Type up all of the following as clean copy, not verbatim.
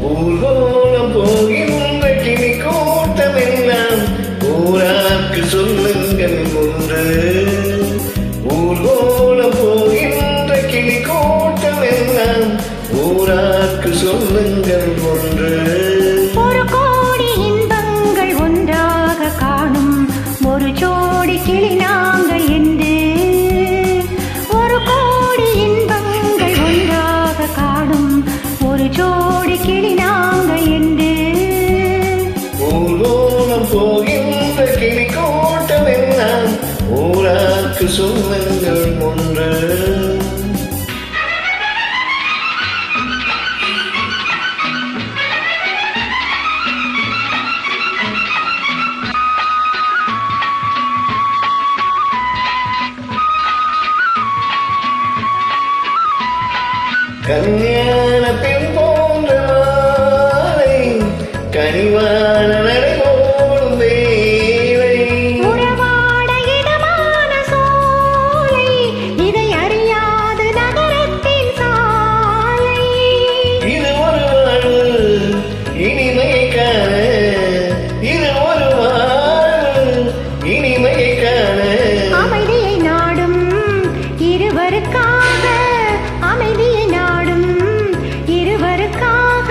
ஊர்கோலம் போகின்ற கிளி கூட்டமெல்லாம் ஊராக்கு சொல்லுங்கள் ஒன்று. ஊர்கோலம் போகின்ற கிளி கூட்டமெல்லாம் ஊராக்கு சொல்லுங்கள் ஒன்று. ஒரு கோடி இன்பங்கள் ஒன்றாக காணும் ஒரு ஜோடி கிளி நாங்கள் என்று. ஒரு கோடி இன்பங்கள் ஒன்றாக காணும் ஒரு ஜோடி கிளி நாங்கள் என்று. ஊர்கோலம் போகின்ற கிளி கூட்டமெல்லாம் ஊராக்கு சொல்லுங்கள் ஒன்று. கல்யாண பெண் போன்ற மாலை கனிவான நடைபோடும் வேலை. உறவாட இடமான சோலை இதை அறியாது நகரத்தின் சாலை. இது ஒரு வாழ்வு இனிமையை காண, இது ஒரு வாழ்வு இனிமையை காண. அமைதியை நாடும் இருவருக்காக, அமைதியை நாடும் இருவருக்காக.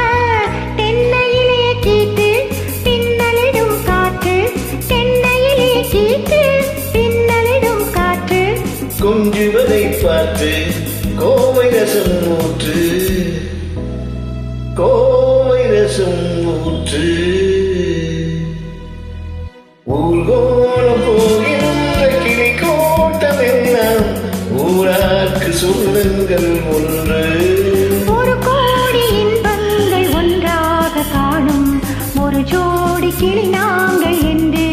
தென்னையிலே கீட்டு பின்னலிடும் காற்று, தென்னையிலே கீட்டு பின்னலிடும் காற்று. கொஞ்சுவதை பார்த்து கோவை ரசம் ஊற்று, கோவை ரசம் ஊற்று. ஊர்கோலம் போகின்ற கிளி கூட்டமெல்லாம் ஊராக்கு சொல்லுங்கள் ஒன்று. ஒரு கோடி இன்பங்கள் ஒன்றாக காணும் ஒரு ஜோடி கிளி நாங்கள் என்று.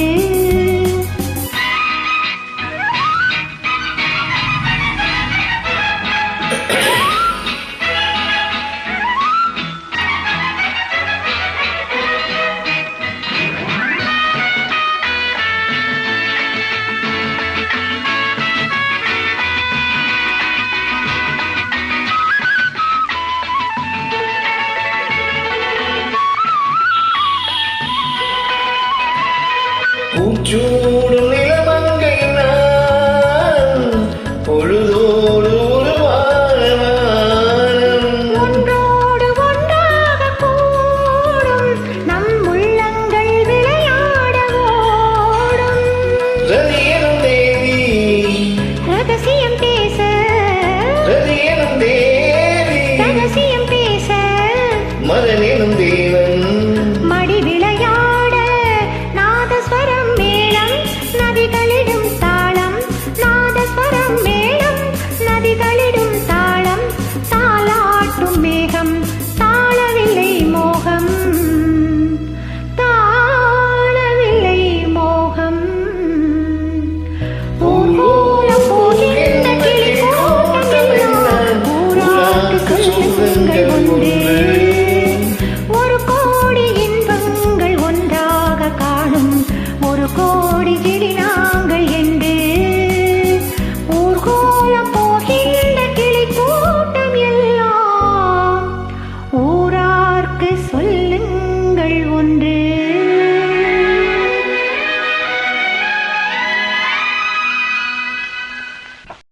பூச்சூடும் நிலமங்கை நான் பொழுதோடு உருவான வானம். ஒன்றோடு ஒன்றாக கூடும் நம் உள்ளங்கள் விளையாட ஓடும். ரதியனும் தேவி ரகசியம் பேச, ரதியனும் தேவி ரகசியம் பேச. மதனெனும் தேவன் மடி விளையாட நாதஸ்வரம் மேளம் நதிகளிடும் தாளம். நாதஸ்வரம் மேளம் நதிகளிடும் தாளம். தாளாட்டும் மேகம் தாளவில்லை மோகம்.